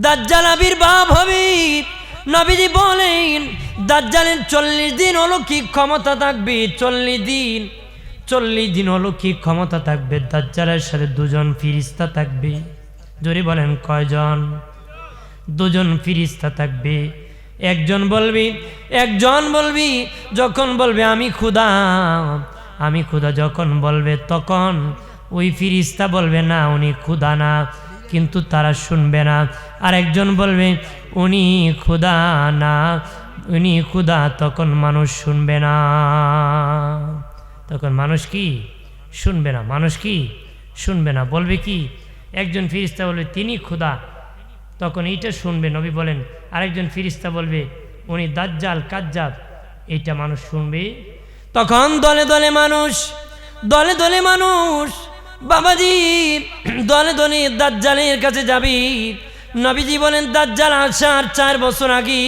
দাজ্জাল আবির্ভাব হবে। নবীজি বলেন দাজ্জালের 40 দিন অলৌকিক ক্ষমতা থাকবে। 40 দিন অলৌকিক ক্ষমতা থাকবে। দাজ্জালের সাথে 2 জন ফেরেশতা থাকবে। জোরে বলেন কয়জন? 2 জন ফেরেশতা থাকবে। একজন বলবি যখন বলবে আমি খোদা যখন বলবে, তখন ওই ফেরেশতা বলবে না উনি খোদা না, কিন্তু তারা শুনবে না। আর একজন বলবে উনি খোদা না, উনি খোদা, তখন মানুষ শুনবে না। তখন মানুষ কি শুনবে না, শুনবে না। বলবে কি? একজন ফেরেশতা বলবে তিনি খোদা, তখন এইটা শুনবে, নবী বলেন। আরেকজন ফেরেশতা বলবে উনি দাজ্জাল কাজ্জাব, এইটা মানুষ শুনবে। তখন দলে দলে মানুষ বাবাজি দলে দাজ্জালের কাছে যাবে। নবীজি বলেন দাজ্জাল আসার 4 বছর আগে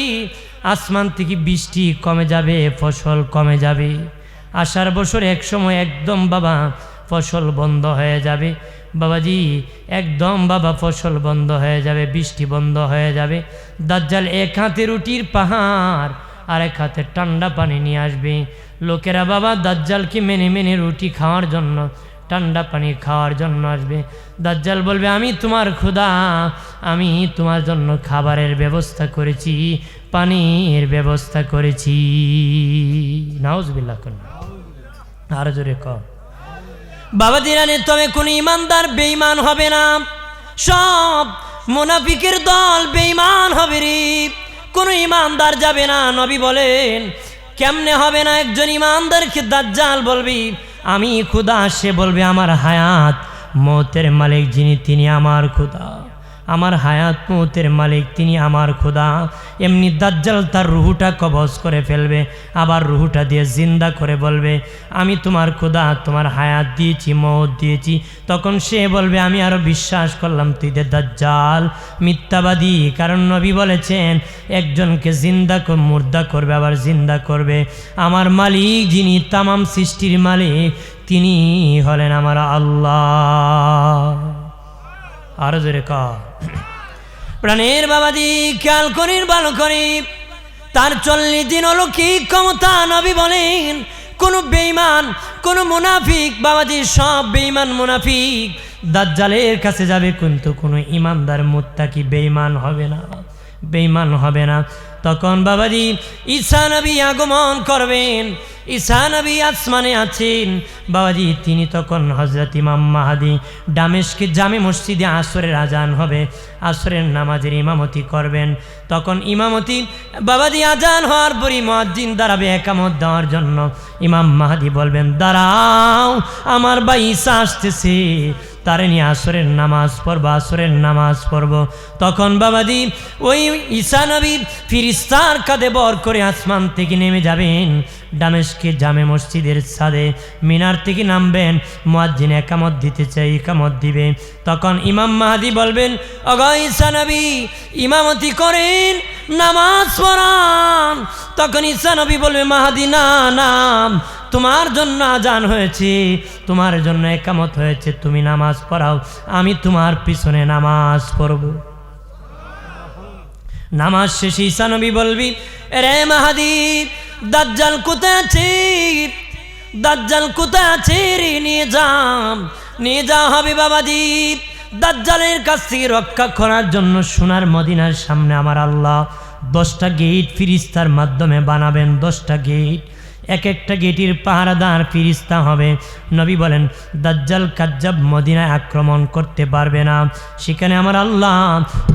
আসমান থেকে বৃষ্টি কমে যাবে, ফসল কমে যাবে। আসার বছর এক সময় একদম বাবা ফসল বন্ধ হয়ে যাবে। বাবাজি একদম বাবা ফসল বন্ধ হয়ে যাবে, বৃষ্টি বন্ধ হয়ে যাবে। দাজ্জাল এক হাতে রুটির পাহাড় আর এক হাতে ঠান্ডা পানি নিয়ে আসবে। লোকেরা বাবা দাজ্জালকে মেনে রুটি খাওয়ার জন্য, ঠান্ডা পানি খাওয়ার জন্য আসবে। দাজ্জাল বলবে আমি তোমার খোদা, আমি তোমার জন্য খাবারের ব্যবস্থা করেছি, পানির ব্যবস্থা করেছি। নাউজুবিল্লাহ। আর জোরে কর বাবা দিরানে। তবে কোন ইমানদার বেঈমান হবে না, সব মুনাফিকের দল বেঈমান হবে রে। কোন ইমানদার যাবে না। নবী বলেন কেমনে হবে না? একজন ইমানদারকে দাজ্জাল বলবি আমি খোদা, সে বলবে আমার হায়াত মৌতের মালিক যিনি তিনি আমার খোদা, আমার হায়াত মৌতের মালিক তিনি আমার খোদা। এমনি দাজ্জাল তার রুহুটা কবজ করে ফেলবে, আবার রুহুটা দিয়ে জিন্দা করে বলবে আমি তোমার খোদা, তোমার হায়াত দিয়েছি, মৌত দিয়েছি। তখন সে বলবে আমি আরো বিশ্বাস করলাম তুই দে দাজ্জাল মিথ্যাবাদী। কারণ নবী বলেছেন একজনকে মুর্দা করবে আবার জিন্দা করবে আমার মালিক যিনি তামাম সৃষ্টির মালিক, তিনি হলেন আমার আল্লাহ। আরো জোরে কর প্রাণের বাবাজি খেয়াল করির ভালো করে। তার 40 দিন অলৌকিক ক্ষমতা। নবী বলেন কোন বেঈমান, কোন মুনাফিক বাবাজি, সব বেঈমান মুনাফিক দাজ্জালের কাছে যাবে, কিন্তু কোনো ইমানদার মুত্তাকি বেঈমান হবে না। তখন বাবাজি ঈসা নবী আগমন করবেন। ঈসা নবী আসমানে আছেন বাবাজি। তিনি তখন হযরত ইমাম মাহদী দামেস্কের জামে মসজিদে আসরের আজান হবে, আসরের নামাজের ইমামতি করবেন। তখন ইমামতি বাবাজি আজান হওয়ার পরই মুয়াজ্জিন দাঁড়াবে একামত দেওয়ার জন্য। ইমাম মাহদী বলবেন দাঁড়াও, আমার ভাই ঈসা আসতেছে, তারে নিয়ে আসরের নামাজ পড়ব। তখন বাবাজি ওই ঈসা নবী ফেরেশতার কাঁধে বর করে আসমান থেকে নেমে যাবেন, দামেস্কে জামে মসজিদের ছাদে মিনার থেকে নামবেন। মুয়াজ্জিন একামত দিতে চাই, একামত দিবে। তখন ইমাম মাহদী বলবেন ওগো ঈসা নবী ইমামতি করেন, নামাজ পড়ান। তখন ঈসা নবী বলবে মাহদী না, তোমার জন্য আজান হয়েছে, তোমার জন্য একামত হয়েছে, তুমি নামাজ পড়াও, আমি তোমার পিছনে নামাজ পড়ব। নামাজ শেষে ঈসা নবী বলবি রে মাহদী দাজ্জাল কোথায় আছে রে, নিয়ে যাও হবে বাবাজি। দাজ্জালের কাছ থেকে রক্ষা করার জন্য সোনার মদিনার সামনে আমার আল্লাহ 10টা গেট ফেরেশতার মাধ্যমে বানাবেন। 10টা গেট, এক একটা গেটের পাহারাদার ফেরেশতা হবে। নবী বলেন দাজ্জাল কাজ্জাব মদিনায় আক্রমণ করতে পারবে না। সেখানে আমার আল্লাহ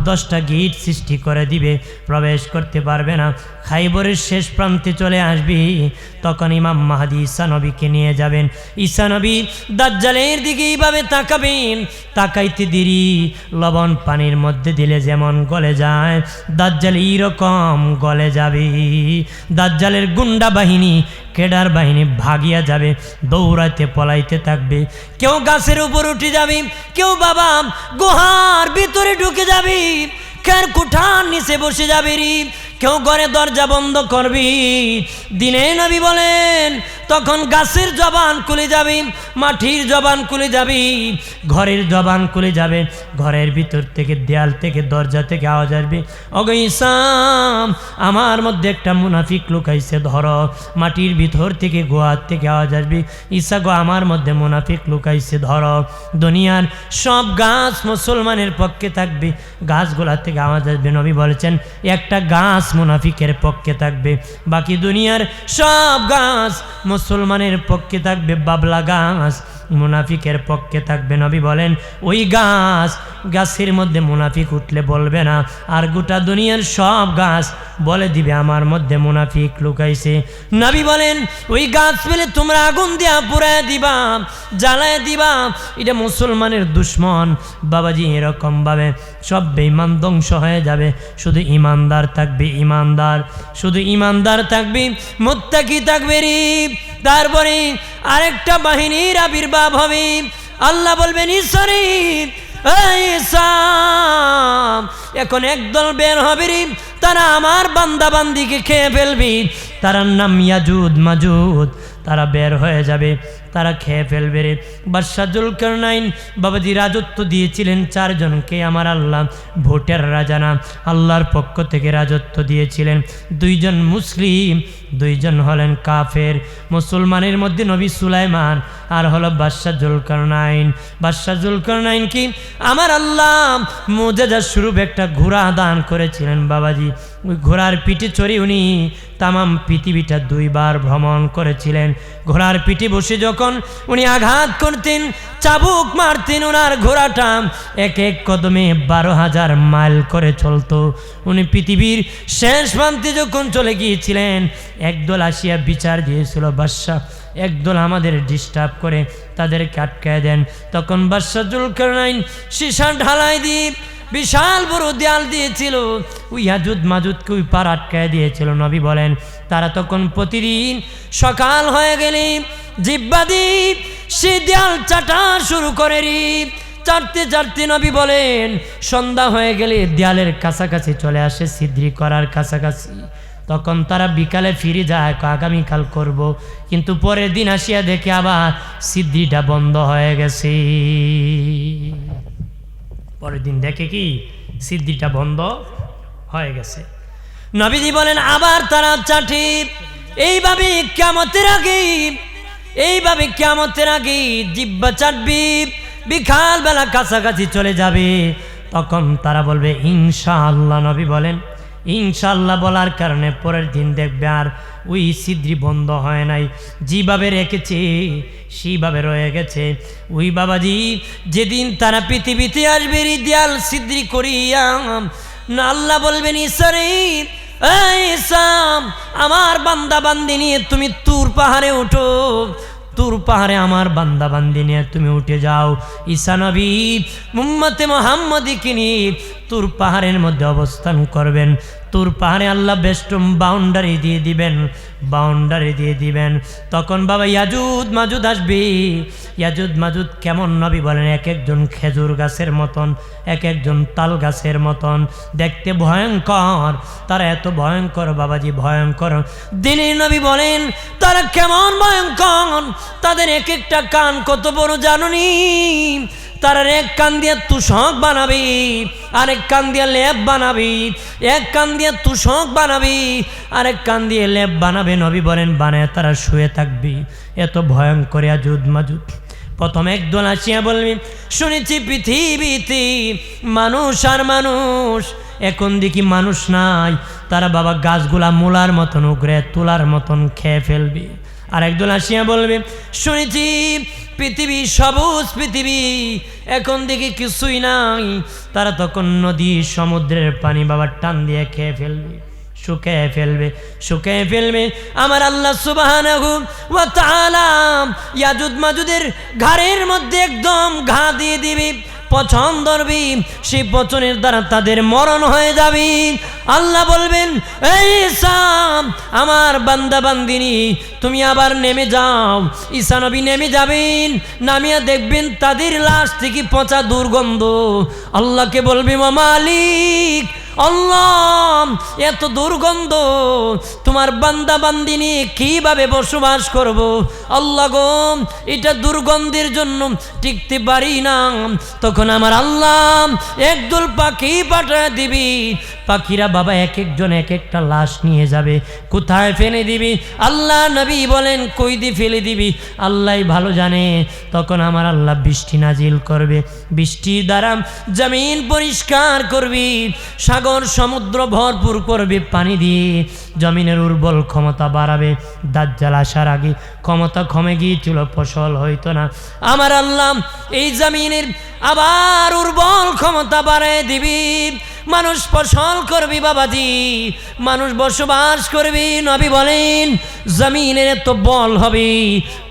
10টা গেট সৃষ্টি করে দিবে, প্রবেশ করতে পারবে না। খাইবরের শেষ প্রান্তে চলে আসবি, তখন ইমাম মাহদী ঈসা নবীকে নিয়ে যাবেন। ঈসা নবী দাজ্জালের দিকে এইভাবে তাকাবেন, তাকাইতে দেরি লবণ পানির মধ্যে দিলে যেমন গলে যায়, দাজ্জাল এইরকম গলে যাবে। দাজ্জালের গুন্ডা বাহিনী, কেডার বাহিনী ভাগিয়া যাবে, দৌড়াইতে পলাইতে থাকবে। কেউ গাছের উপর উঠে যাবে, কেউ বাবা গুহার ভিতরে ঢুকে যাবে, খের কুঠার নিচে বসে যাবে রে, কেউ ঘরে দরজা বন্ধ করবি। দিনে নবী বলেন তখন গাছের জবান খুলে যাবে, মাটির জবান খুলে যাবে, ঘরের জবান খুলে যাবে, ঘরের ভিতর থেকে দেয়াল থেকে দরজা থেকে আওয়াজ আসবে, ওগো ঈসা আমার মধ্যে একটা মুনাফিক লুকাইছে ধরো। মাটির ভিতর থেকে গোয়ার থেকে আওয়াজ আসবে, ঈসা গো আমার মধ্যে মুনাফিক লুকাইছে ধরো। দুনিয়ার সব গাছ মুসলমানের পক্ষে থাকবে, গাছগুলা থেকে আওয়াজ আসবে, নবী বলেছেন একটা গাছ মুনাফিকের পক্ষে থাকবে, বাকি দুনিয়ার সব গাছ মুসলমানের পক্ষে থাকবে, বাবলা গাছ মুনাফিকের পক্ষে থাকবে। নবী বলেন ওই গাছের মধ্যে মুনাফিক উঠলে বলবে না, আর গোটা দুনিয়ার সব গাছ বলে দিবে আমার মধ্যে মুনাফিক লুকাইছে। নবী বলেন ওই গাছ পেলে তোমরা আগুন দিয়া পুড়ায় দিবা, জ্বালায় দিবা, এটা মুসলমানের দুশ্মন। বাবাজি এরকম ভাবে সব বেঈমান ধ্বংস হয়ে যাবে, শুধু ইমানদার থাকবে, ইমানদার, শুধু ইমানদার থাকবে, মুত্তাকি থাকবে রে। তারপরে আরেকটা বাহিনীর আবির্ভাব হবে, আল্লাহ বলবেন ঈশ্বরী এখন একদল বের হবে রে, তারা আমার বান্দা বান্দিকে খেয়ে ফেলবি, তার নাম ইয়াজুদ মাজুদ, তারা বের হয়ে যাবে, তারা খেয়ে ফেলবে রে। বাদশাহ জুলকারনাইন বাবাজি রাজত্ব দিয়েছিলেন চারজনকে, আমার আল্লাহ ভোটের রাজা না, আল্লাহর পক্ষ থেকে রাজত্ব দিয়েছিলেন। দুইজন মুসলিম, দুইজন হলেন কাফের। মুসলমানের মধ্যে নবী সুলাইমান আর হলো বাদশাহ জুলকারনাইন। বাদশাহ জুলকারনাইন কি আমার আল্লাহ মুজিজা স্বরূপ একটা ঘোড়া দান করেছিলেন বাবাজি। ওই ঘোড়ার পিঠে চড়ে উনি তামাম পৃথিবীটা 2 বার ভ্রমণ করেছিলেন। ঘোড়ার পিঠে বসে যখন উনি আঘাত করতেন, চাবুক মারতেন, ওনার ঘোড়াটা এক এক কদমে 12,000 মাইল করে চলতো। উনি পৃথিবীর শেষ প্রান্তে যখন চলে গিয়েছিলেন, একদল আসিয়া বিচার দিয়েছিল বাদশাহ একদল আমাদের ডিস্টার্ব করে, তাদেরকে আটকায় দেন। তখন বাদশাহ জুলকারনাইন সীসা ঢালাই দিয়ে বিশাল বড় দেয়াল দিয়েছিল, ওই ইয়াজুদ মাজুদকে ওই পার আটকায় দিয়েছিল। নবী বলেন তারা তখন প্রতিদিন সকাল হয়ে গেলে জিহ্বা দিয়ে সে দেয়াল চাটা শুরু করে রে। চাটতে চাটতে নবী বলেন সন্ধ্যা হয়ে গেলে দেয়ালের কাছাকাছি চলে আসে, ছিদ্রি করার কাছাকাছি। তখন তারা বিকালে ফিরে যায়, আগামীকাল করব, কিন্তু পরের দিন আসিয়া দেখে আবার ছিদ্রিটা বন্ধ হয়ে গেছে। পরের দিন দেখে কি ছিদ্রিটা বন্ধ হয়ে গেছে। নবীজি বলেন আবার তারা চাটে। এইভাবে কিয়ামতের আগে জিহ্বা চাটবি, বিকালবেলা কাছাকাছি চলে যাবে, তখন তারা বলবে ইনশাআল্লাহ। নবী বলেন ইনশাআল্লাহ বলার কারণে পরের দিন দেখবে আর ওই ছিদ্রি বন্ধ হয় নাই, যেভাবে রেখেছে সেইভাবে রয়ে গেছে। ওই বাবাজি যেদিন তারা পৃথিবীতে আসবে দেয়াল ছিদ্রি করিয়া, না আল্লাহ বলবেন ঈশ্বরে আমার বান্দা বান্দি নিয়ে তুমি তুর পাহাড়ে ওঠো, তুর পাহাড়ে আমার বান্দা বান্দি নিয়ে তুমি উঠে যাও। ঈসা নবী উম্মতে মুহাম্মদীকে নিয়ে তুর পাহাড়ের মধ্যে অবস্থান করবেন। তুর পাহাড়ে আল্লাহ বেষ্টম বাউন্ডারি দিয়ে দিবেন। তখন বাবা ইয়াজুদ মাজুদ আসবে। ইয়াজুদ মাজুদ কেমন নবী বলেন এক একজন খেজুর গাছের মতন, এক একজন তাল গাছের মতন দেখতে ভয়ঙ্কর। তারা এত ভয়ঙ্কর বাবাজি, ভয়ঙ্কর। দিনের নবী বলেন তারা কেমন ভয়ঙ্কর, তাদের এক একটা কান কত বড় জানুনি। তারা এক কান দিয়ে তুষক বানাবি, আরেক কান দিয়ে লেপ বানাবি, এক কান দিয়ে তুষক বানাবি, আরেক কান দিয়ে লেপ বানাবে। নবী বলেন বানায় তারা শুয়ে থাকবি। এত ভয়ঙ্কর ইয়াজুদ মাজুদ। প্রথম একদল আসিয়া বলবি শুনেছি পৃথিবীতে মানুষ আর মানুষ, এখন দেখি মানুষ নাই। তারা বাবা গাছগুলা মূলার মতন উগরে তুলার মতন খেয়ে ফেলবি। আর একদল আসিয়া বলবে শুনেছি পৃথিবী সবুজ পৃথিবী, এখন দেখি কিছুই নাই। তারা তখন নদী সমুদ্রের পানি বাবা টান দিয়ে খেয়ে ফেলবে, শুকিয়ে ফেলবে। আমার আল্লাহ সুবহানাহু ওয়া তাআলা ইয়াজুদ মাজুদের ঘাড়ের মধ্যে একদম ঘা দিয়ে দিবি, পচন ধরবি, সেই পচনের দ্বারা তাদের মরণ হয়ে যাবে। আল্লাহ বলবেন এই ঈসা আমার বান্দা বান্দিনী তুমি আবার নেমে যাও। ঈসা নবী নেমে যাবেন, নামিয়া দেখবেন তাদের লাশ থেকে পচা দুর্গন্ধ। আল্লাহকে বলবি মালিক আল্লাহ এত দুর্গন্ধ, তোমার বান্দা বান্দি নিয়ে কিভাবে বসবাস করব আল্লাহ গো, এটা দুর্গন্ধের জন্য টিকতে পারি না। তখন আমার আল্লাহ একদল পাখি পাঠায় দিবি, পাখিরা বাবা এক একজন এক একটা লাশ নিয়ে যাবে, কোথায় ফেলে দিবি আল্লাহ নবী বলেন কই দিয়ে ফেলে দিবি আল্লাহ ভালো জানে। তখন আমার আল্লাহ বৃষ্টি নাজিল করবে, বৃষ্টির দ্বারা জমিন পরিষ্কার করবি, সাগর সমুদ্র ভরপুর করবে পানি দিয়ে, জমিনের উর্বর ক্ষমতা বাড়াবে। দাজ্জাল আসার আগে ক্ষমতা কমে গিয়েছিল, ফসল হইতো না। আমার আল্লাহ এই জমিনের আবার উর্বর ক্ষমতা বাড়ায় দিবি, মানুষ ফসল করবি বাবাজি, মানুষ বসবাস করবি। নবী বলেন জমিনের এত বল হবে,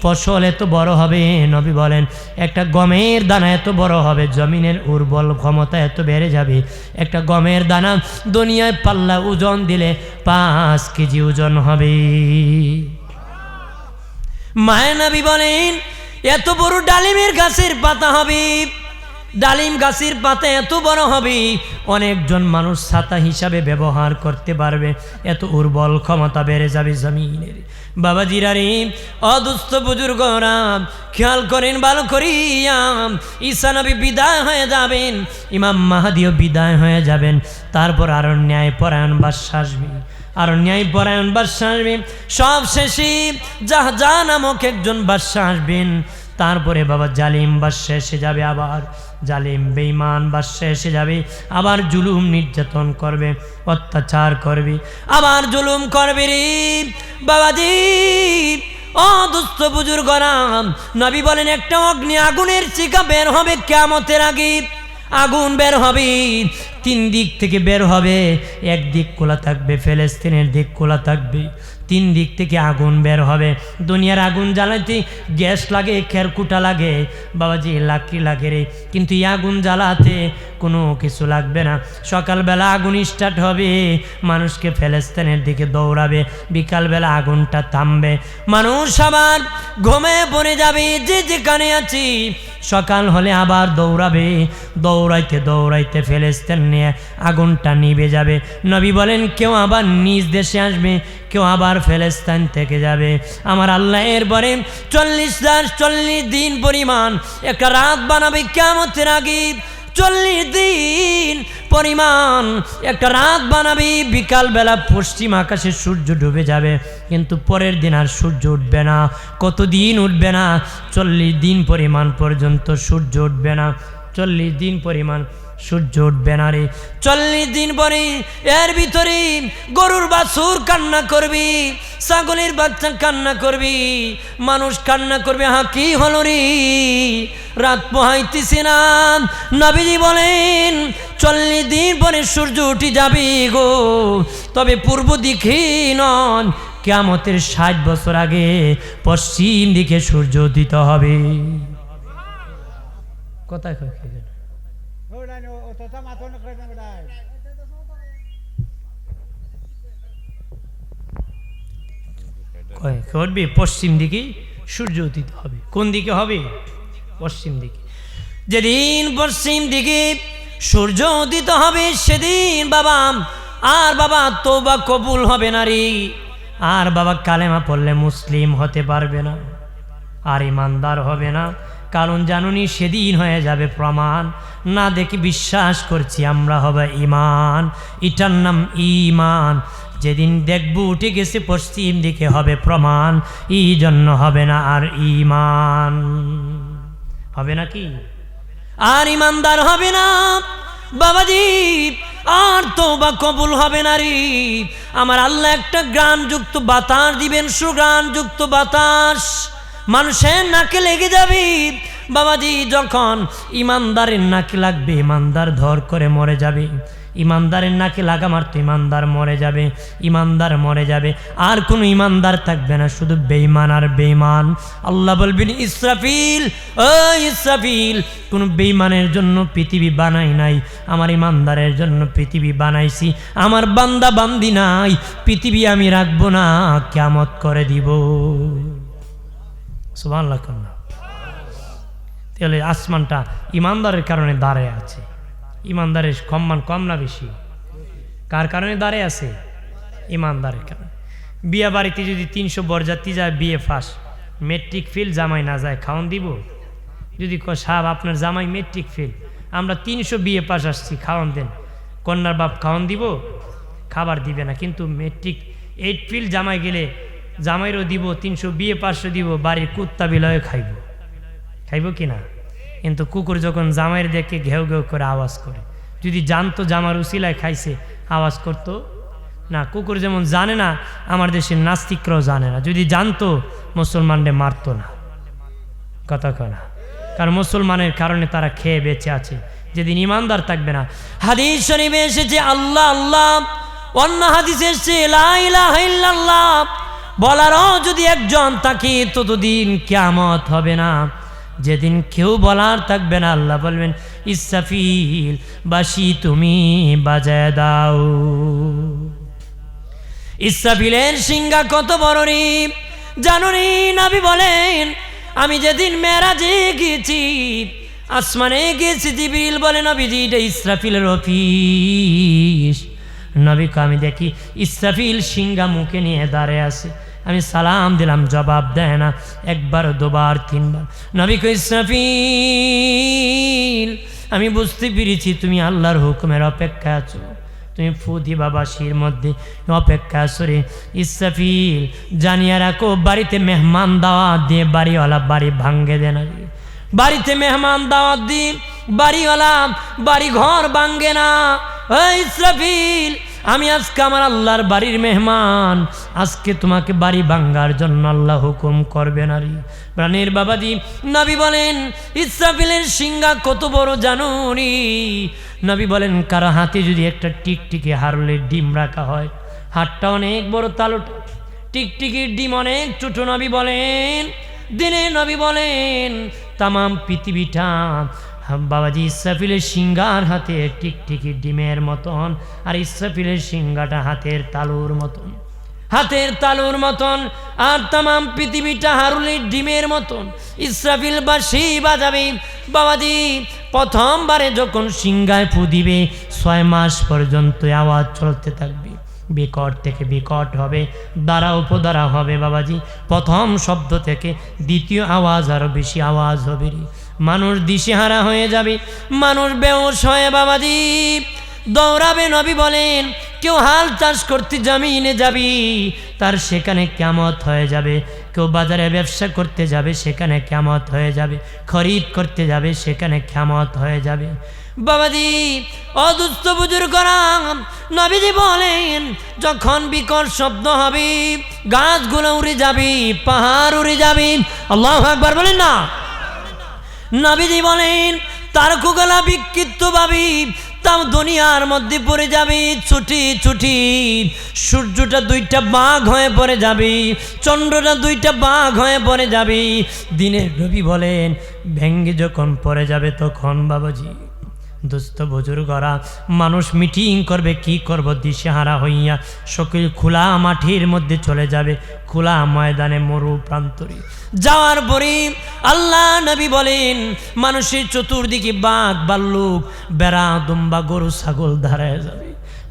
ফসল এত বড় হবে। নবী বলেন একটা গমের দানা এত বড় হবে, জমিনের উর্বর ক্ষমতা এত বেড়ে যাবে। একটা গমের দানা দুনিয়ায় পাল্লা ওজন দিলে 5 কেজি ওজন হবে। মায়ের নবী বলেন এত বড় ডালিমের গাছের পাতা হবে, ডালিম গাছের পাতা এত বড় হবে, অনেকজন মানুষ ছাতা হিসাবে ব্যবহার করতে পারবে, এত উর্বর ক্ষমতা বেড়ে যাবে জমিনের। বাবাজিরা রে, অদুস্থ বুজুর্গরা খেয়াল করেন ভালো করিয়া, ঈসা নবী বিদায় হয়ে যাবেন, ইমাম মাহদিও বিদায় হয়ে যাবেন, তারপর আরো ন্যায় পরায়ণ বাদশা আসবে, আর ন্যায় পরায়ণ বাদশা আসবে। সব শেষে জাহজা নামক একজন বাদশা আসবেন, তারপরে বাবা জালিম বাদশা এসে যাবে, আবার জালিম বেঈমান বাদশা এসে যাবে, আবার জুলুম নির্যাতন করবে, অত্যাচার করবে, আবার জুলুম করবে রে বাবাজি। ও দুস্থ বুজুর্গরা, নবী বলেন একটা অগ্নি আগুনের চিকা বের হবে কিয়ামতের আগে, আগুন বের হবে 3 দিক থেকে বের হবে, একদিক খোলা থাকবে, ফিলিস্তিনের দিক খোলা থাকবে, 3 দিক থেকে আগুন বের হবে। দুনিয়ার আগুন জ্বালাতে গ্যাস লাগে, খেরকুটা লাগে বাবাজি, লাকড়ি লাগে রে, কিন্তু এই আগুন জ্বালাতে কোনো কিছু লাগবে না। সকালবেলা আগুন স্টার্ট হবে, মানুষকে ফিলিস্তিনের দিকে দৌড়াবে, বিকালবেলা আগুনটা থামবে, মানুষ আবার ঘুমে পড়ে যাবে যে যেখানে আছি, সকাল হলে আবার দৌড়াবে, দৌড়াইতে দৌড়াইতে ফিলিস্তিন নিয়ে আগুনটা নিভে যাবে। নবী বলেন কেউ আবার নিজ দেশে আসবে, কেউ আবার ফিলিস্তিন থেকে যাবে। আমার আল্লাহ এরপরে 40 দিন পরিমাণ একটা রাত বানাবে কিয়ামতের আগে, 40 দিন পরিমাণ একটা রাত বানাবি, বিকালবেলা পশ্চিম আকাশে সূর্য ডুবে যাবে, কিন্তু পরের দিন আর সূর্য উঠবে না। কতদিন উঠবে না? 40 দিন পরিমাণ পর্যন্ত সূর্য উঠবে না, 40 দিন পরিমাণ সূর্য উঠবে না রে। 40 দিন পরে এর ভিতরে গরুর বাছুর কান্না করবি, ছাগলের বাচ্চা কান্না করবি, মানুষ কান্না করবে, হা কি হলো রে, রাত পোহাইতেছে না। নবীজি বলেন 40 দিন পরে সূর্য উঠে যাবে গো, তবে পূর্ব দিকে নন, কিয়ামতের 60 বছর আগে পশ্চিম দিকে সূর্য উদিত হবে। কোথায় করবে? পশ্চিম দিকে সূর্য উদিত হবে। কোন দিকে হবে? পশ্চিম দিকে। যেদিন পশ্চিম দিকে সূর্য উদিত হবে সেদিন বাবা আর বাবা তওবা কবুল হবে না রে, আর বাবা কালেমা পড়লে মুসলিম হতে পারবে না, আর ইমানদার হবে না। কারণ জানুনি সেদিন হয়ে যাবে প্রমাণ, না দেখি বিশ্বাস করছি আমরা হবে ইমান, এটার নাম ইমান। যেদিন দেখব উঠে গেছে পশ্চিম দিকে হবে প্রমাণ, এই জন্য হবে না আর ইমান হবে না, কি আর ইমানদার হবে না বাবাজি, আর তওবা কবুল হবে না রে। আমার আল্লাহ একটা গ্রাণযুক্ত বাতাস দিবেন, সুগ্রাণযুক্ত বাতাস মানুষের নাকে লেগে যাবে বাবাজি। যখন ইমানদারের নাকে লাগবে, ইমানদার ধর করে মরে যাবে, ইমানদারের নাকে লাগা মারতো ইমানদার মরে যাবে, ইমানদার মরে যাবে, আর কোনো ইমানদার থাকবে না, শুধু বেঈমান আর বেঈমান। আল্লাহ বলবেন ইসরাফিল, ও ইসরাফিল, কোনো বেঈমানের জন্য পৃথিবী বানাই নাই, আমার ইমানদারের জন্য পৃথিবী বানাইছি, আমার বান্দা বান্দি নাই, পৃথিবী আমি রাখবো না, কিয়ামত করে দিব। সুবহানাল্লাহ। তাহলে আসমানটা ইমানদারের কারণে দাঁড়ায় আছে। ইমানদারের সম্মান কম না বেশি? কার কারণে দাঁড়িয়ে আছে? ইমানদারের কারণে। বিয়ে বাড়িতে যদি 300 বরযাত্রী যায়, বিয়ে ফাঁস, মেট্রিক ফেল, জামাই না যায়, খাওয়ান দিব? যদি সাহেব আপনার জামাই মেট্রিক ফেল, আমরা 300 বিয়ে পাস আসছি, খাওয়ান দেন, কন্যার বাপ খাওয়ান দিব? খাবার দিবে না। কিন্তু মেট্রিক 8 ফেল জামাই গেলে জামাইরও দিব, 300 বিয়ে পাসও দিব, বাড়ির কুত্তা বিলায় খাইব কি না? কিন্তু কুকুর যখন জামাইয়ের দেখে ঘেউ ঘেউ করে আওয়াজ করে, যদি জানতো জামার উসিলায় খাইছে, আওয়াজ করতো না। কুকুর যেমন জানে না, আমার দেশের নাস্তিকরাও জানে না। যদি জানতো মুসলমানদের মারতো না। কথা কয় না? কারণ মুসলমানের কারণে তারা খেয়ে বেঁচে আছে। যেদিন ইমানদার থাকবে না। হাদিস শরীফে এসেছে আল্লাহ আল্লাহ, অন্য হাদিসে এসেছে লা ইলাহা ইল্লাল্লাহ বলারও যদি একজন থাকে, ততদিন কিয়ামত হবে না। যেদিন কেউ বলার থাকবে না, আল্লাহ বলবেন ইসরাফিল বাঁশি তুমি বাজায় দাও। ইসরাফিলের সিংহা কত বড় রে জানো রে? নবী বলেন, আমি যেদিন মেরাজে গেছি, আসমানে গেছি, জিবরিল বলে নবীজি এটা ইসরাফিলের অফিস। নবীকে আমি দেখি ইসরাফিল সিংহা মুখে নিয়ে দাঁড়িয়ে আছে। আমি সালাম দিলাম, জবাব দেয় না। একবার, দুবার, তিনবার। নবীকে ইসরাফিল আমি বুঝতে পেরেছি তুমি আল্লাহর হুকুমের অপেক্ষা আছো, তুমি ফু দিবা বাঁশির মধ্যে অপেক্ষা সরে। ইসরাফিল জানিয়ে রাখো, বাড়িতে মেহমান দাওয়াত দিয়ে বাড়িওয়ালা বাড়ি ভাঙ্গে দেন। বাড়িতে মেহমান দাওয়াত দিয়ে বাড়িওয়ালা বাড়ি ঘর ভাঙ্গে না। ইসরাফিল আমি আজকে আমার আল্লাহর বাড়ির মেহমান, আজকে তোমাকে বাড়ি ভাঙ্গার জন্য আল্লাহ হুকুম করবে না রে প্রাণের বাবাজি। নবী বলেন ইসরাফিলের সিংহা কত বড় জানো রে? নবী বলেন কারো হাতে যদি একটা টিকটিকি হারলের ডিম রাখা হয়, হাতটা অনেক বড়, তালুটা টিকটিকির ডিম অনেক ছোট। নবী বলেন দিনে, নবী বলেন তামাম পৃথিবীটা বাবাজি ইসরাফিলের সিংহার হাতে টিকটিকির ডিমের মতন, আর ইসরাফিলের সিংহাটা হাতের তালুর মতন, হাতের তালুর মতন, আর তামাম পৃথিবীটা হারুলের ডিমের মতন। ইসরাফিল বাঁশি বাজাবে বাবাজি। প্রথমবারে যখন সিংহায় ফু দিবে, 6 মাস পর্যন্ত আওয়াজ চলতে থাকবে, বিকট থেকে বিকট হবে, দ্বারা উপদ্বারা হবে বাবাজি। প্রথম শব্দ থেকে দ্বিতীয় আওয়াজ আরো বেশি আওয়াজ হবে রে। মানুষ দিশেহারা হয়ে যাবে, মানুষ বেহুশ হয়ে বাবাজি দৌড়াবে। নবী বলেন কেউ হাল চাষ করতে জমিনে যাবি, তার সেখানে কিয়ামত হয়ে যাবে। কেউ বাজারে ব্যবসা করতে যাবে, সেখানে কিয়ামত হয়ে যাবে। খরিদ করতে যাবে, সেখানে কিয়ামত হয়ে যাবে বাবাজি। অদুস্থ বুজুর্গরা নবীজি বলেন যখন বিকট শব্দ হবে, গাছগুলো উড়ে যাবে, পাহাড় উড়ে যাবে। আল্লাহু আকবার বলেন না? নবীজি বলেন তারকুগুলা বিক্ষিপ্ত ভাবে তাও দুনিয়ার মধ্যে পড়ে যাবে, ছুটি ছুটি। সূর্যটা 2টা বাঘ হয়ে পড়ে যাবে, চন্দ্রটা 2টা বাঘ হয়ে পড়ে যাবে। দিনের নবী বলেন ভেঙ্গে যখন পড়ে যাবে, তখন বাবাজি দোস্ত বুজুর্গরা মানুষ মিটিং করবে, কি করব দিশেহারা হইয়া সকল খোলা মাঠের মধ্যে চলে যাবে, খোলা ময়দানে মরু প্রান্তরে যাওয়ার পরে আল্লাহ নবী বলেন মানুষের চতুর্দিকে বাঘ ভাল্লুক বেড়া দুম্বা গরু ছাগল দাঁড়ায় যাবে,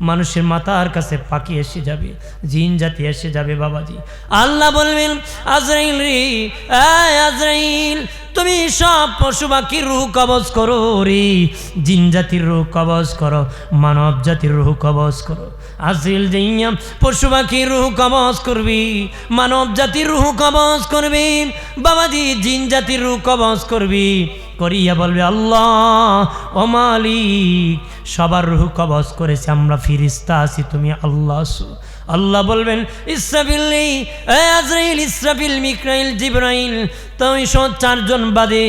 মানুষের মাথার কাছে পাখি এসে যাবে, জিন জাতি এসে যাবে বাবাজি। আল্লাহ বলবেন আজরাইল রে, আজরাইল তুমি সব পশু পাখির রূহ কবজ করো রে, জিন জাতির রূহ কবজ করো, মানব জাতির রূহ কবজ করো। আজরাইল যাইয়া পশু পাখির রূহ কবজ করবি, মানব জাতির রূহ কবজ করবি বাবাজি, জিন জাতির রূহ কবজ করবি। করিয়া বলবে আল্লাহ ও মালিক সবার রূহ কবজ করেছে, আমরা ফিরিস্তা আছি, তুমি আল্লাহ আছো। আল্লাহ বলবেন ইসরাফিল আজরাইল, ইসরাফিল, মিকাইল, জিবরাইল, তুমি 4 জন বাদে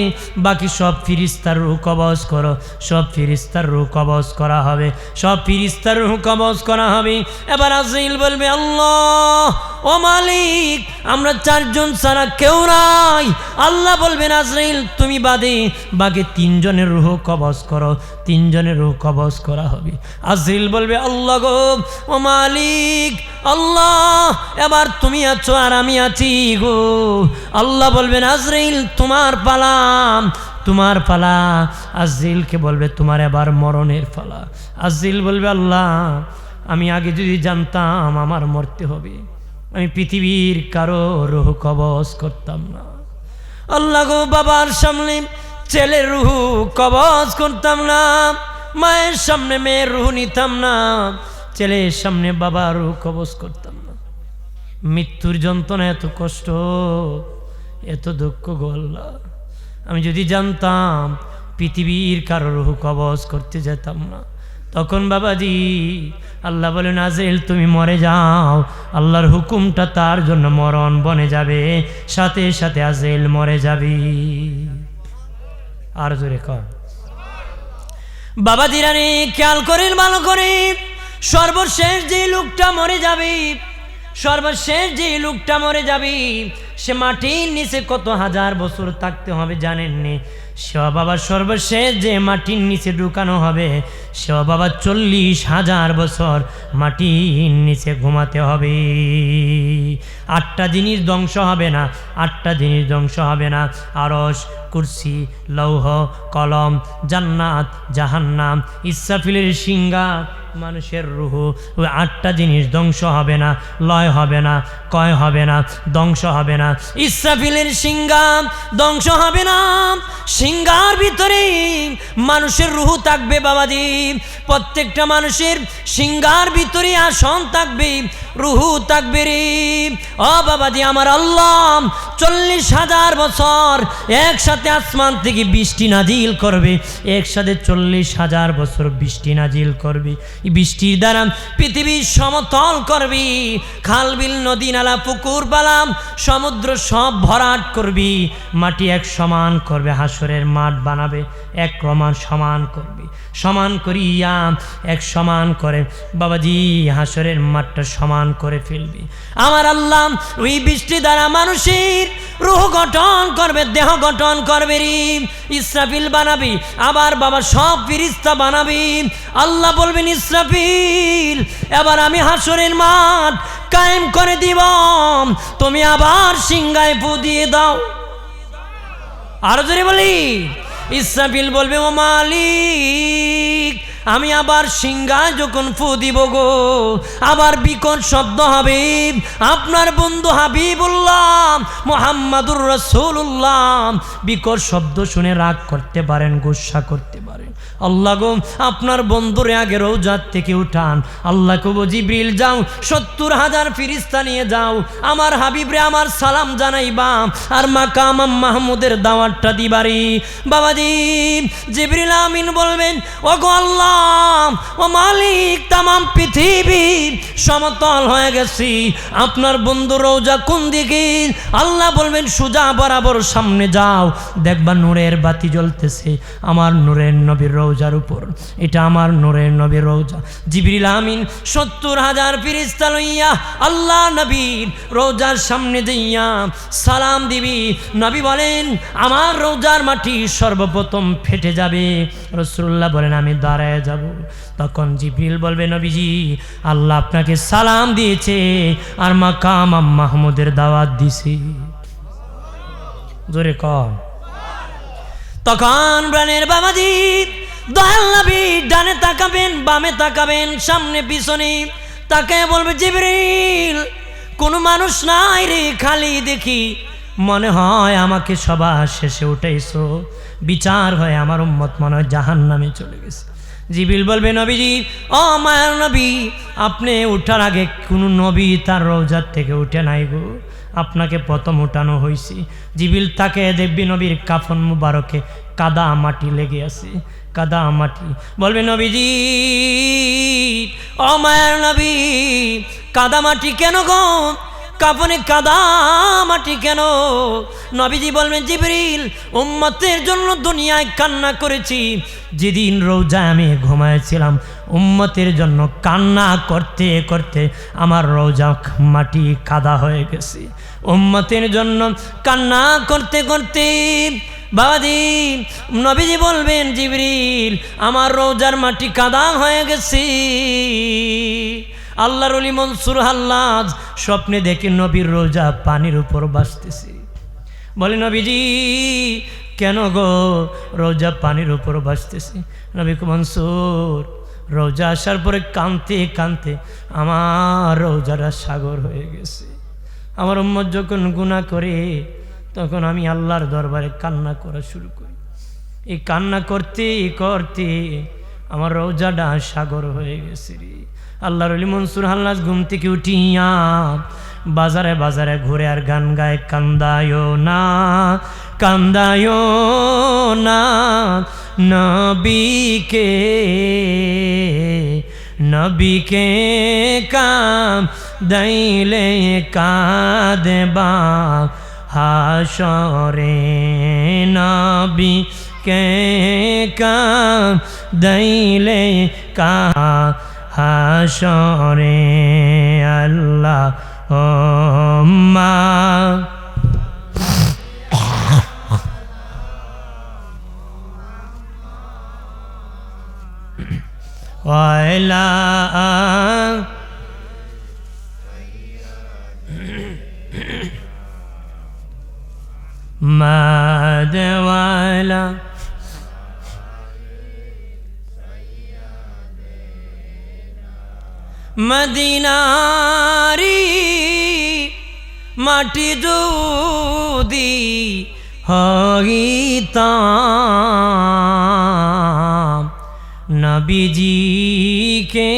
বাকি সব ফিরিস্তার রূহ কবজ করো। সব ফিরিস্তার রূহ কবজ করা হবে, সব ফিরিস্তার রূহ কবজ করা হবে। এবার আজরাইল বলবে আল্লাহ ও মালিক আমরা 4 জন ছাড়া কেউ নাই। আল্লাহ বলবেন আজরাইল তুমি বাদে বাকি 3 জনের রূহ কবজ করো, 3 জনের রূহ কবজ করা হবে। আজরাইল বলবে আল্লাহ গো ও মালিক, আল্লাহ এবার তুমি আছো আর আমি আছি গো। আল্লাহ বলবেন আজরাইল তোমার পালা, তোমার পালা। আজরাইলকে বলবে তোমার এবার মরণের পালা। আজরাইল বলবে আল্লাহ আমি আগে যদি জানতাম আমার মরতে হবে, আমি পৃথিবীর কারো রুহ কবজ করতাম না। আল্লাহ গো, বাবার সামনে ছেলের রুহ কবজ করতাম না, মায়ের সামনে মেয়ের রুহ নিতাম না, ছেলের সামনে বাবার রুহ কবজ করতাম না। মৃত্যুর যন্ত্রণা এত কষ্ট, এত দুঃখ গো আল্লাহ, আমি যদি জানতাম পৃথিবীর কারো রুহ কবজ করতে যেতাম না। তখন বাবাজি আল্লাহ বলেন, আজরাইল তুমি মরে যাও, আল্লাহর হুকুমটা তার জন্য মরণ বনে যাবে, সাথে সাথে আজরাইল মরে যাবে। আর জোরে কর বাবাজিরা রে, খেয়াল করেন ভালো করে, সর্বশেষ যে লোকটা মরে যাবে, সর্বশেষ যে লোকটা মরে যাবে, সে মাটির নিচে কত হাজার বছর থাকতে হবে জানেননি? সে বাবা সর্বশেষ যে মাটির নিচে ঢুকানো হবে, সে বাবা 40,000 বছর মাটির নিচে ঘুমাতে হবে। 8টা জিনিস ধ্বংস হবে না, 8টা জিনিস ধ্বংস হবে না, আরশ, কুরসি, লৌহ, কলম, জান্নাত, জাহান্নাম, ইসরাফিলের সিংহা, মানুষের রুহ, ওই 8টা জিনিস ধ্বংস হবে না, লয় হবে না, কয় হবে না, ধ্বংস হবে না। ইসরাফিলের সিংহা ধ্বংস হবে না, সিংহার ভিতরে মানুষের রুহ থাকবে বাবাজি, প্রত্যেকটা মানুষের সিংহার ভিতরে আসন থাকবে, রুহ থাকবে রে। ও বাবাজি আমার আল্লাহ 40,000 বছর একসাথে আসমান থেকে বৃষ্টি নাজিল করবে, একসাথে 40,000 বছর বৃষ্টি নাজিল করবে। এই বৃষ্টির দ্বারা পৃথিবী সমতল করবি, খাল বিল নদী নালা পুকুর বালাম সমুদ্র সব ভরাট করবি, মাটি এক সমান করবে, হাসরের মাঠ বানাবে, এক প্রমাণ সমান করবি, সমান করিয়া এক সমান করে বাবাজি হাসরের মাঠটা সমান করে ফেলবি। আমার আল্লাহ ওই বৃষ্টি দ্বারা মানুষের রূহ গঠন করবে, দেহ গঠন করবে রে। ইসরাফিল বানাবি, আবার বাবা সব ফেরেশতা বানাবি। আল্লাহ বলবেন, ইসরাফিল এবার আমি হাসরের মাঠ কায়েম করে দিব, তুমি আবার সিংহায় ফু দিয়ে দাও। আর জোরে বলি, ইসরাফিল বলবে, ও মালিক আমি আবার সিংহায় যখন ফু দিব গো, আবার বিকট শব্দ হবে, আপনার বন্ধু হাবিবুল্লাহ মুহাম্মাদুর রাসূলুল্লাহ বিকট শব্দ শুনে রাগ করতে পারেন, গুসা করতে পারেন। আল্লাহ গো আপনার বন্ধুরে আগে রওজাত থেকে উঠান। আল্লাহ কবো, জিবরিল যাও 70,000 ফেরেশতা নিয়ে যাও, আমার হাবিবরে আমার সালাম জানাইবা, আর মাকাম মাহমুদের দাওয়াতটা দিবারি। বাবাজি জিবরিল আমিন বলবেন, ও গো আল্লাহ, ও মালিক, তামাম পৃথিবী সমতল হয়ে গেছি, আপনার বন্ধু রওজা কোন দিকে? আল্লাহ বলবেন, সোজা বরাবর সামনে যাও, দেখবা নূরের বাতি জ্বলতেছে আমার নূরের নবীর রওজার উপর, এটা আমার নূরের নবীর রওজা। জিবরিল আমিন 70,000 ফেরেশতা লইয়া আল্লাহ নবীর রওজার সামনে যাইয়া সালাম দিবি। নবী বলেন, আমার রওজার মাটি সর্বপ্রথম ফেটে যাবে। রাসূলুল্লাহ বলেন, আমি দাঁড়ায় যাব। তখন জিবরিল বলবে, নবীজি আল্লাহ আপনাকে সালাম দিয়েছে আর মাকাম মাহমুদের দাওয়াত দিছে। জোরে কর। তখন প্রাণের বাবাজি দয়াল নবী ডানে তাকাবেন, বামে তাকাবেন, সামনে পিছনে তাকায় বলবে, জিবরিল কোনো মানুষ নাই রে, খালি দেখি, মনে হয় আমাকে সবার শেষে উঠাইছো, বিচার হয় আমার উম্মত মনে হয় জাহান্নামে চলে গেছে। জিবরিল বলবে, নবীজি ও মায়ার নবী, আপনি উঠার আগে কোনো নবী তার রওজার থেকে উঠে নাই গো, আপনাকে প্রথম উঠানো হয়েছে। জিবরিল তাকে দেখবি নবীর কাফন মুবারকে কাদা মাটি লেগে আছে, কাদা মাটি। বলবে, নবীজি ও মায়ার নবী, কাদা মাটি কেন গো, কাফনে কাদা মাটি কেন? নবীজি বলবেন, জিবরিল উম্মতের জন্য দুনিয়ায় কান্না করেছি, যেদিন রওজায় আমি ঘুমাইছিলাম উম্মতের জন্য কান্না করতে করতে আমার রওজা মাটি কাদা হয়ে গেছে। উম্মতের জন্য কান্না করতে করতে বাবাজি নবীজি বলবেন, জিবরিল আমার রওজার মাটি কাদা হয়ে গেছে। আল্লাহর ওলি মনসুর হাল্লাজ স্বপ্নে দেখে নবীর রওজা পানির উপর ভাসতেছে। বলে, নবীজি কেন গো রওজা পানির উপর ভাসতেছে? নবী মনসুর রোজা আসার পরে কাঁদতে কাঁদতে আমার রোজাটা সাগর হয়ে গেছে। আমার উম্মত যখন গুনাহ করে তখন আমি আল্লাহর দরবারে কান্না করা শুরু করি। এই কান্না করতে করতে আমার রোজাটা সাগর হয়ে গেছে রে। আল্লাহর ওলি মনসুর হাল্লাজ ঘুম থেকে উঠিয়া বাজারে বাজারে ঘুরে আর গান গায়, কান্দায়ো না কান্দায়ো না নবীকে নবীকে কাম দাইলে কাঁদবা হাসরে নবীকে কাম দাইলে হাসরে আল্লাহ মা ওয়াইলা মাদওয়ালা মদিনারি মাটি যদি হইতাম নবীজিকে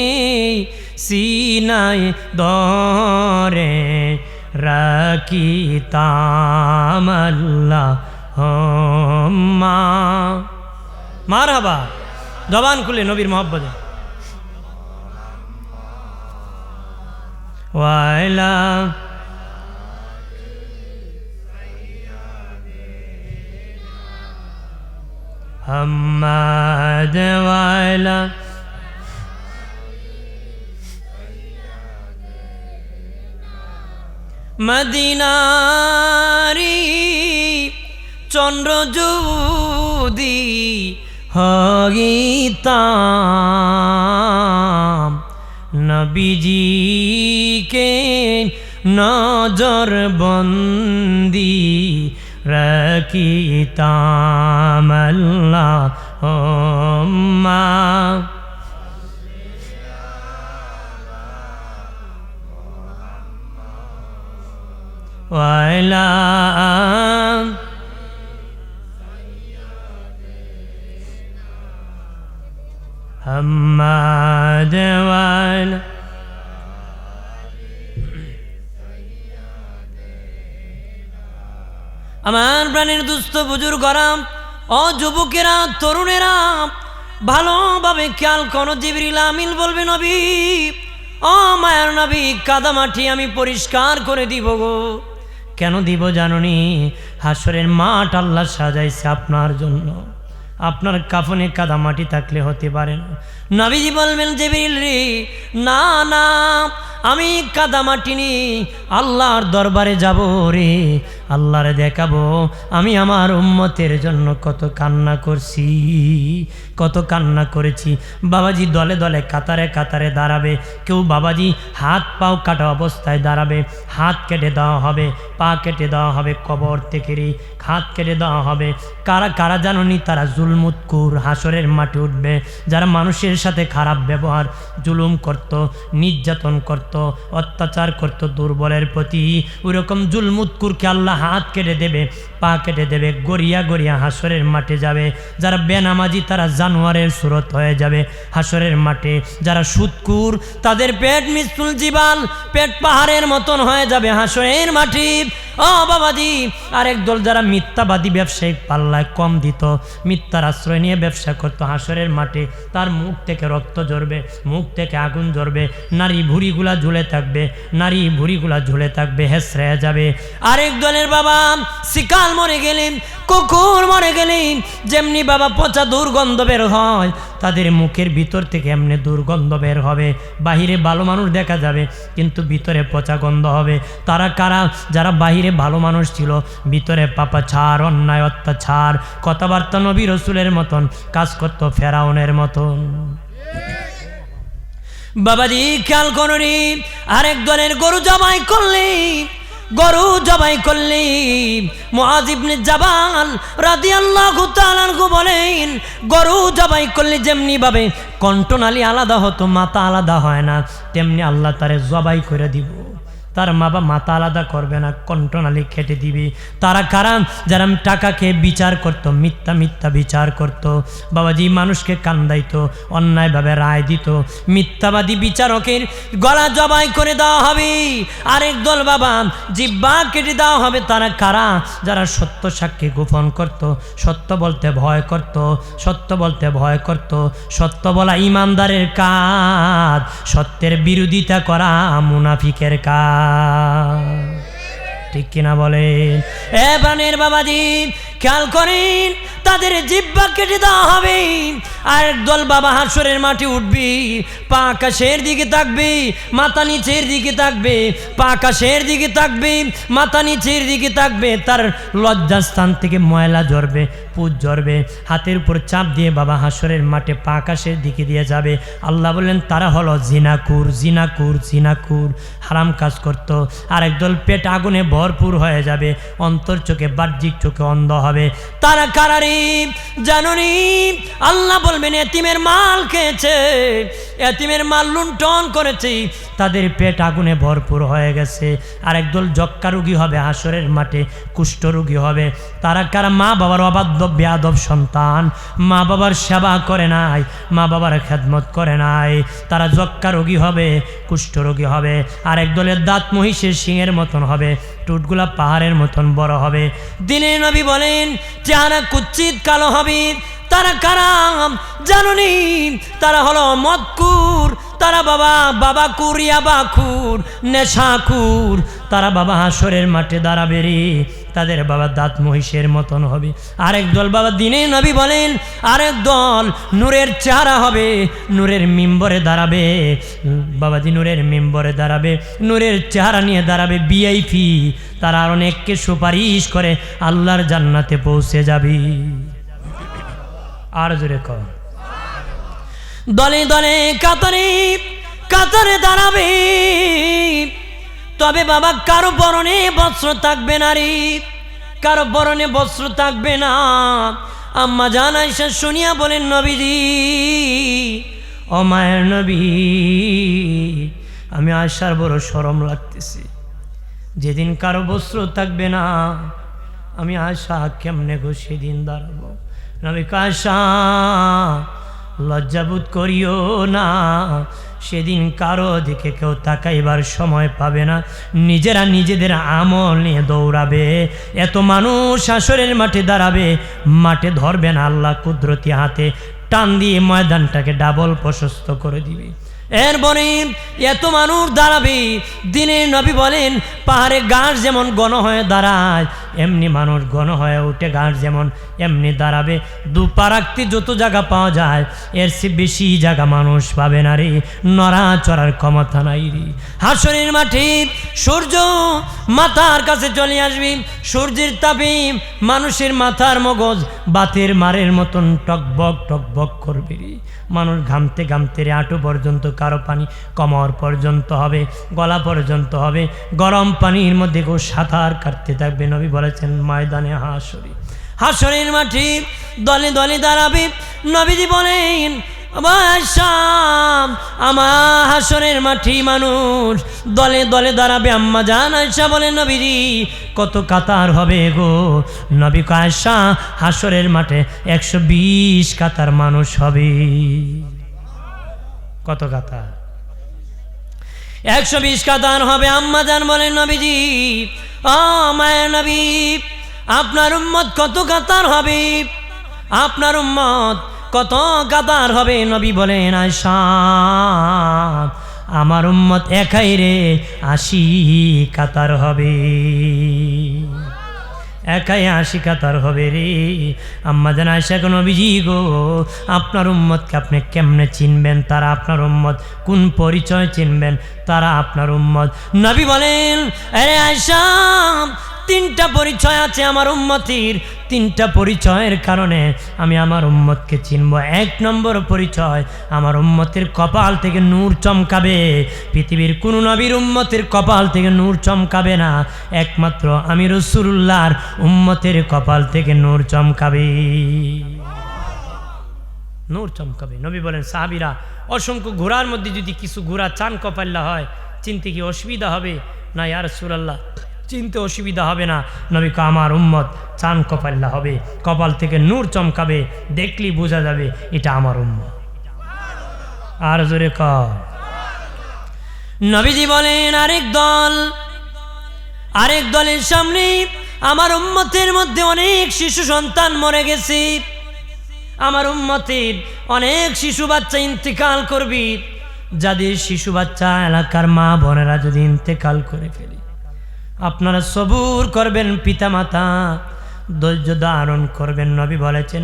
সিনায় দরে রাখিতাম আল্লাহুম্মা মারহাবা। জবান খুলে নবীর মহব্বতে ওয়াইলা হাম্মাদ ওয়াইলা মদিনারি চন্দ্র যদি হইতাম নবীজিকে নজর বন্দি রাখিতাম আল্লাহুম্মা ওয়াইলা হাম্মাদ ওয়াইলা আমার প্রাণের দুস্থ বুজুর্গরা ও যুবকেরা তরুণেরা ভালোভাবে খেয়াল করো। জিবরিল আমিন বলবে নবী ও মায়ার নবী কাদামাটি আমি পরিষ্কার করে দিব গো। কেন দিব জানুনি? হাসরের মাঠ আল্লাহ সাজাইছে আপনার জন্য। আপনার কাফনে কাদামাটি থাকলে হতে পারে না। নবীজি বলবেন জিবরিল রে না না আমি কাদামাটি নি আল্লাহর দরবারে যাব রে, আল্লাহরে দেখাবো আমি আমার উম্মতের জন্য কত কান্না করছি, কত কান্না করেছি। বাবাজি দলে দলে কাতারে কাতারে দাঁড়াবে। কেউ বাবাজি হাত পাও কাটা অবস্থায় দাঁড়াবে, হাত কেটে দেওয়া হবে, পা কেটে দেওয়া হবে, কবর থেকে রে হাত কেটে দেওয়া হবে। কারা কারা জানুনি? তারা জুলমুৎকুর হাসরের মাঠে উঠবে, যারা মানুষের সাথে খারাপ ব্যবহার জুলুম করত, নির্যাতন করত, অত্যাচার করত দুর্বলের প্রতি, ওইরকম জুলমুৎকুরকে আল্লাহ হাত কেটে দেবে, পা কেটে দেবে, গড়িয়া গড়িয়া হাসরের মাঠে যাবে। যারা বেনামাজি তারা জানোয়ারের সুরত হয়ে যাবে হাসরের মাঠে। যারা সুদকুর তাদের পেট মিসুল জিবাল, পেট পাহাড়ের মতন হয়ে যাবে হাসরের মাঠে। ও বাবাজি আরেক দল যারা মিথ্যাবাদী ব্যবসায়িক পাল্লায় কম দিত, মিথ্যার আশ্রয় নিয়ে ব্যবসা করতো, হাসরের মাঠে তার মুখ থেকে রক্ত ঝরবে, মুখ থেকে আগুন ঝরবে, নারী ভুঁড়িগুলা ঝুলে থাকবে, নারী ভুঁড়িগুলা ঝুলে থাকবে, হেসড়ে যাবে। আরেক দলের বাবা শিকাল মরে গেলেন, কুকুর মরে গেলেন, যেমনি বাবা পচা দুর্গন্ধ বের হয় তাদের মুখের ভিতর থেকে এমনি দুর্গন্ধ বের হবে। বাহিরে ভালো মানুষ দেখা যাবে কিন্তু ভিতরে পচা গন্ধ হবে। তারা কারা? যারা বাহিরে ভালো মানুষ ছিল, ভিতরে পাপাচার অন্যায় অত্যাচার কথাবার্তা নবী রসুলের মতন কাজ করতো, ফেরাউনের মতন। বাবাজি খেয়াল করি আরেক দলের গরু জবাই করলে গরু জবাই করলি মুআয ইবনে জাবাল রাদিয়াল্লাহু তাআলা আনহু বলেন, গরু জবাই করলে যেমনি ভাবে কণ্ঠনালী আলাদা হতো, মাথা আলাদা হয় না, তেমনি আল্লাহ তারে জবাই করে দিব। তার মাথা আলাদা করবে না, কণ্ঠনালী কেটে দিবে। তারা কারণ যারা টাকা খেয়ে বিচার করত, মিথ্যা বিচার করত, বাবাজি মানুষকে কান্দাইতো, অন্যায়ভাবে রায় দিত, মিথ্যাবাদী বিচারকের গলা জবাই করে দেওয়া হবে। আরেক দল বাবা জিহ্বা কেটে দেওয়া হবে। তারা কারা? যারা সত্য সাক্ষী গোপন করত, সত্য বলতে ভয় করত, সত্য বলা ইমানদারের কাজ, সত্যের বিরোধিতা করা মুনাফিকের কাজ। ঠিক কিনা বলেন? এ প্রাণের বাবাজি খেয়াল করেন, তাদের জিহ্বা কেটে দেওয়া হবে। আর একদল বাবা হাসরের মাঠে উঠবি, পা আকাশের দিকে থাকবে, মাথা নিচের দিকে থাকবে, পা আকাশের দিকে থাকবে, মাথা নিচের দিকে থাকবে। তার লজ্জাস্থান থেকে ময়লা ঝরবে, পুজ ঝরবে, হাতের উপর চাপ দিয়ে বাবা হাসরের মাঠে পা আকাশের দিকে দিয়ে যাবে। আল্লাহ বললেন তারা হলো জিনাকুর, হারাম কাজ করত। আর একদল পেট আগুনে ভরপুর হয়ে যাবে, অন্তর চোখে বাহ্যিক চোখে অন্ধ হবে। তারা কারারি জানুনি? আল্লাহ বলবেন এতিমের মাল খেয়েছে, এতিমের মাল লুণ্ঠন করেছে, তাদের পেট আগুনে ভরপুর হয়ে গেছে। আর একদল যক্কা রোগী হবে হাসরের মাঠে, কুষ্ঠ রোগী হবে। তারা কারা? মা বাবার অবাধ্য বেয়াদব সন্তান, মা বাবার সেবা করে নাই, মা বাবার খেদমত করে নাই, তারা যক্কা রোগী হবে, কুষ্ঠ রোগী হবে। আর একদলের দাঁত মহিষের সিংহের মতন হবে, টুটগুলা পাহাড়ের মতন বড় হবে। দিনে নবী বলেন চেহারা কুচ্ছিত কালো হবে। তারা কারাম জানুনি? তারা হলো মদকুর, তারা বাবা ইয়াবাকুর, নেশাকুর। তারা বাবা হাসরের মাঠে দাঁড়াবে রে, তাদের বাবা দাঁত মহিষের মতন হবে। আরেক দল বাবা দিনে নবী বলেন আরেক দল নূরের চেহারা হবে, নূরের মিম্বরে দাঁড়াবে, বাবাজি নূরের মিম্বরে দাঁড়াবে, নূরের চেহারা নিয়ে দাঁড়াবে, ভিআইপি। তারা অনেককে সুপারিশ করে আল্লাহর জান্নাতে পৌঁছে যাবে। আর জোরে কর। দলে দলে কাতারে দাঁড়াবে, তবে বাবা কারো পরনে বস্ত্র থাকবে না রে, কারো পরনে বস্ত্র থাকবে না। আম্মা জান আয়েশা শুনিয়া বলেন নবীজি, ও মায়ের নবী, আমি আয়েশার বড় শরম লাগতেছি, যেদিন কারো বস্ত্র থাকবে না আমি আয়েশা কেমনে গো সেদিন দাঁড়াবো। নবী আয়েশা লজ্জাবোধ করিও না, সেদিন কারো দিকে কেউ তাকাইবার সময় পাবে না, নিজেরা নিজেদের আমল নিয়ে দৌড়াবে। এত মানুষ হাসরের মাঠে দাঁড়াবে, মাঠে ধরবে না আল্লাহ কুদরতি হাতে টান দিয়ে ময়দানটাকে ডাবল প্রশস্ত করে দিবে। এরপরে এত মানুষ দাঁড়াবে, দিনে নবী বলেন পাহাড়ে গাছ যেমন ঘন হয়ে দাঁড়ায়, এমনি মানুষ ঘন হয়ে উঠে গাছ যেমন এমনি দাঁড়াবে। দুপা রাখতে যত জায়গা পাওয়া যায় এর চেয়ে বেশি জায়গা মানুষ পাবে না রে, নড়া চড়ার ক্ষমতা নাই রে। হাসরের মাঠে সূর্য মাথার কাছে চলে আসবে, সূর্যের তাপে মানুষের মাথার মগজ বাতের মারের মতন টকবক করবে রে। মানুষ ঘামতে ঘামতে রে হাঁটু পর্যন্ত, কারো পানি কোমর পর্যন্ত হবে, গলা পর্যন্ত হবে, গরম পানির মধ্যে কেউ সাঁতার কাটতে থাকবে। নবী বলেছেন ময়দানে হাসরের মাঠে দলে দলে দাঁড়াবে। নবীজি বলেন আমার হাসরের মাঠে মানুষ দলে দলে দাঁড়াবে। আম্মা জান আয়েশা বলেন নবীজি কত কাতার হবে গো? নবী আয়েশা হাসরের মাঠে 120 কাতার মানুষ হবে। কত কাতার? 120 কাতার হবে। আম্মা জান বলেন নবীজি ও মায়ের নবী, আপনার উম্মত কত কাতার হবে? আপনার উম্মত কত কাতার হবে? নবী বলেন আয়েশা আমার উম্মত একাই রে 80 কাতার হবে, একাই 80 কাতার হবে রে। আম্মা জান আয়েশা গো নবীজি গো, আপনার উম্মতকে আপনি কেমনে চিনবেন? তারা আপনার উম্মত, কোন পরিচয় চিনবেন? তারা আপনার উম্মত। নবী বলেন আরে আয়েশা তিনটা পরিচয় আছে আমার উম্মতির, তিনটা পরিচয়ের কারণে আমি আমার উম্মতকে চিনব। এক নম্বর পরিচয়, আমার উম্মতের কপাল থেকে নূর চমকাবে। পৃথিবীর কোন নবীর উম্মতের কপাল থেকে নূর চমকাবে না, একমাত্র আমি রাসূলুল্লাহর উম্মতের কপাল থেকে নূর চমকাবে, নূর চমকাবে। নবী বলেন, সাহাবীরা, অসংখ্য ঘোড়ার মধ্যে যদি কিছু ঘোড়া চান কপাল্লা হয়, চিনতে কি অসুবিধা হবে? না ইয়া রাসূলুল্লাহ, চিনতে অসুবিধা হবে না। নবী কয়, আমার উম্মত চান কপাল্লা হবে, কপাল থেকে নূর চমকাবে, দেখলি বোঝা যাবে এটা আমার উম্মত। আর জোরে কয়। নবীজি বলেন, আরেক দলের সামনে আমার উম্মতের মধ্যে অনেক শিশু সন্তান মরে গেছে, আমার উম্মতের অনেক শিশু বাচ্চা ইন্তেকাল করবি। যাদের শিশু বাচ্চা এলাকার মা বোনেরা যদি ইন্তেকাল করে ফেলে, আপনারা সবুর করবেন, পিতামাতা ধৈর্য ধারণ করবেন। নবী বলেছেন,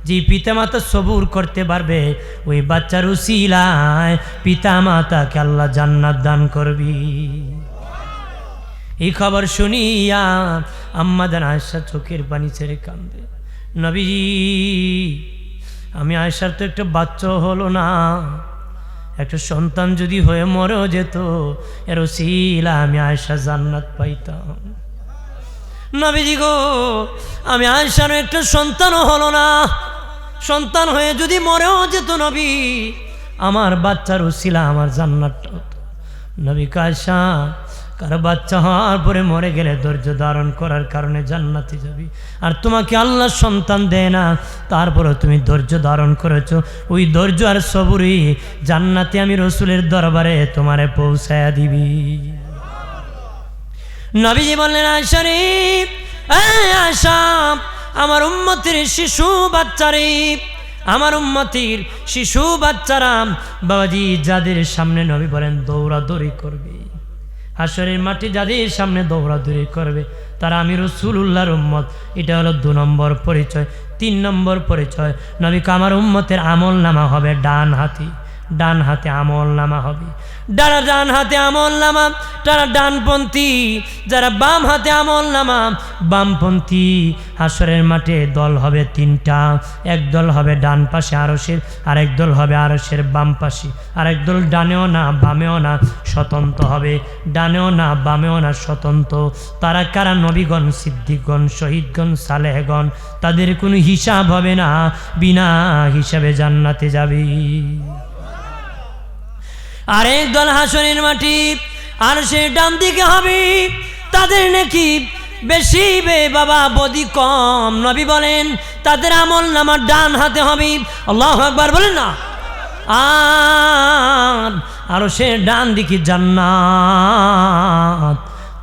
যে পিতামাতা সবুর করতে পারবে, ওই বাচ্চার উসিলায় পিতামাতাকে আল্লাহ জান্নাত দান করবি। এই খবর শুনিয়া আম্মা জান আয়েশা চোখের পানি ছেড়ে কান্দে। নবীজি, আমি আয়েশার তো একটা বাচ্চা হলো না, একটা সন্তান যদি হয়ে মরেও যেত, এর উসিলা আমি আয়েশা জান্নাত পাইতাম। নবীজি গো, আমি আয়েশার একটা সন্তানও হলো না, সন্তান হয়ে যদি মরেও যেত নবী, আমার বাচ্চার উসিলা আমার জান্নাতটা হতো। নবী আয়েশা, কারো বাচ্চা হওয়ার পরে মরে গেলে ধৈর্য ধারণ করার কারণে জান্নাতে যাবি, আর তোমাকে আল্লাহ সন্তান দেয় না, তারপরে তুমি ধৈর্য ধারণ করেছো, ওই ধৈর্য আর সবুরই জান্নাতে আমি রসুলের দরবারে তোমারে পৌঁছায়া দিবি। নবীজি বললেন, আয়েশা রে, আয়েশা, আমার উম্মতের শিশু বাচ্চারে, আমার উম্মতের শিশু বাচ্চারা বাবাজি, যাদের সামনে নবী বলেন দৌড়াদৌড়ি করবে, হাসরের মাঠে যাদের সামনে দৌড়াদৌড়ি করবে, তারা আমি রাসূলুল্লাহর উম্মত। এটা হলো 2 নম্বর পরিচয়। 3 নম্বর পরিচয়, নবী আমার উম্মতের আমল নামা হবে ডান হাতে আমল নামা হবে। যারা ডান হাতে আমল নামা তারা ডানপন্থী, যারা বাম হাতে আমল নামা বামপন্থী। হাসরের মাঠে দল হবে 3টা, এক দল হবে ডান পাশে আরশের, আরেক দল হবে আরশের বাম পাশে, আরেক দল ডানেও না বামেও না স্বতন্ত্র হবে, ডানেও না বামেও না স্বতন্ত্র। তারা কারা? নবীগণ, সিদ্দিকগণ, শহীদগণ, সালেহগণ। তাদের কোনো হিসাব হবে না, বিনা হিসাবে জান্নাতে যাবে। আরেক দল হাসরের মাটি আর সে ডান দিকে হবে, তাদের নাকি বেশি বে বাবা, বদি কম। নবী বলেন, তাদের আমল নামা ডান হাতে হবে। আল্লাহু আকবার বলেন না। আর সে ডান দিকে জান্নাত,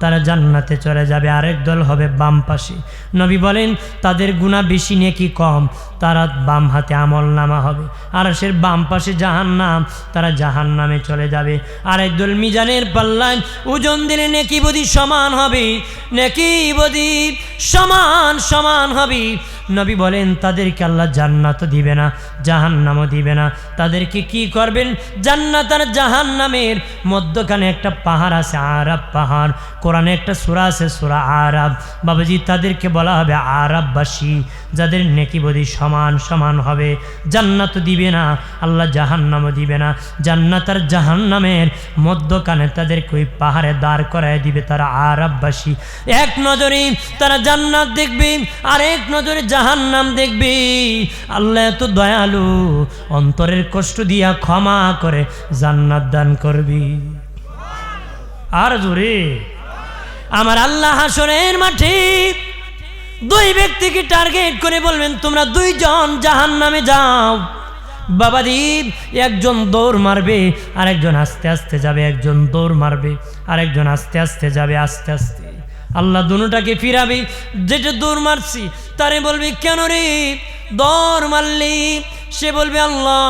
তারা জান্নাতে চলে যাবে। আরেক দল হবে বাম পাশে। নবী বলেন, তাদের গুনাহ বেশি নেকি কম, তারা বাম হাতে আমল নামা হবে। আর সে বাম পাশে জাহান্নাম, তারা জাহান্নামে চলে যাবে। আরেক দল মিজানের পাল্লায় ওজন দিলে নেকি বদি সমান হবে, নেকি বদি সমান হবে। নবী বলেন, তাদেরকে আল্লাহ জান্নাতও দিবে না, জাহান্নামও দিবে না। তাদেরকে কি করবেন? জান্নাত আর জাহান্নামের মধ্যখানে একটা পাহাড় আছে, আরাব পাহাড়। কোরআনে একটা সূরা আছে, সূরা আরাব। বাবাজি, তাদেরকে বলা হবে আরাববাসী, যাদের নেকি বদি সমান হবে। জান্নাতও দিবে না, আল্লাহ জাহান্নামও দিবে না। জান্নাত আর জাহান্নামের মধ্যখানে তাদেরকে ওই পাহাড়ে দাঁড় করায় দিবে। তারা আরাববাসী। এক নজরে তারা জান্নাত দেখবে, আর এক নজরে জাহান্নাম দেখবে। আল্লাহ এত দয়ালু, অন্তরের কষ্ট দিয়া ক্ষমা করে জান্নাত দান করবি। আর জোরে আমার আল্লাহ হাসরের মাঠে 2 ব্যক্তিকে টার্গেট করে বলবেন, তোমরা 2 জন জাহান্নামে যাও। বাবাজি, একজন দৌড় মারবে, আরেকজন আস্তে আস্তে যাবে। একজন দৌড় মারবে, আরেকজন আস্তে আস্তে যাবে, আস্তে আস্তে। আল্লাহ দুটাকে ফিরাবে। যেটা দৌড় মারছি তারে বলবে, কেন রে দৌড় মারলি? সে বলবে, আল্লাহ,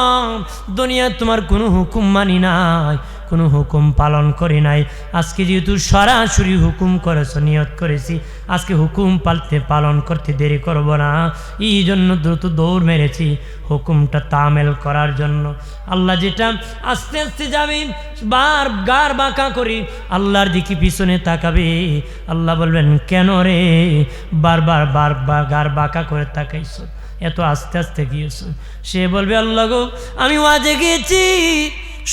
দুনিয়া তোমার কোনো হুকুম মানি নাই, কোনো হুকুম পালন করি নাই। আজকে যেহেতু সরাসরি হুকুম করেছো, নিয়ত করেছি আজকে হুকুম পালন করতে দেরি করব না, এই জন্য দ্রুত দৌড় মেরেছি হুকুমটা তামেল করার জন্য। আল্লাহ যেটা আস্তে আস্তে যাবে, গার বাঁকা করি আল্লাহর দিকে পিছনে তাকাবে। আল্লাহ বলবেন কেন রে বারবার গার বাঁকা করে তাকাইছ, এত আস্তে আস্তে গিয়েছ? সে বলবে আল্লাহ গো, আমি ওয়াজে গিয়েছি,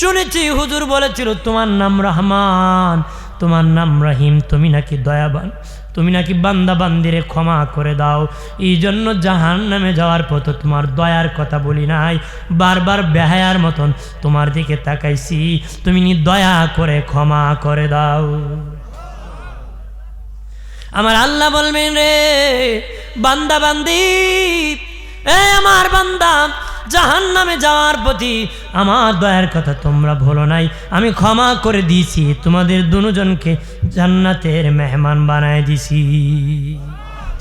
শুনেছি হুজুর বলেছিল তোমার নাম রহমান, তোমার নাম রহিম, তুমি নাকি দয়াবান, তুমি নাকি বান্দা বান্দিরে ক্ষমা করে দাও, এই জন্য জাহান্নামে যাওয়ার পথে তোমার দয়ার কথা বলি নাই, বারবার বেহায়ার মতন তোমার দিকে তাকাইছি, তুমি দয়া করে ক্ষমা করে দাও। আমার আল্লাহ বলবেন রে বান্দা বান্দি, আমার বান্দা জাহান্নামে যাওয়ার প্রতি আমার দয়ার কথা তোমরা ভুলো নাই, আমি ক্ষমা করে দিয়েছি, তোমাদের দুজনকে জান্নাতের মেহমান বানায় দিছি।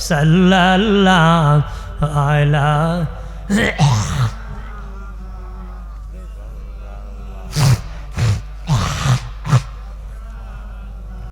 সাল্লাল্লাহু আলাইহি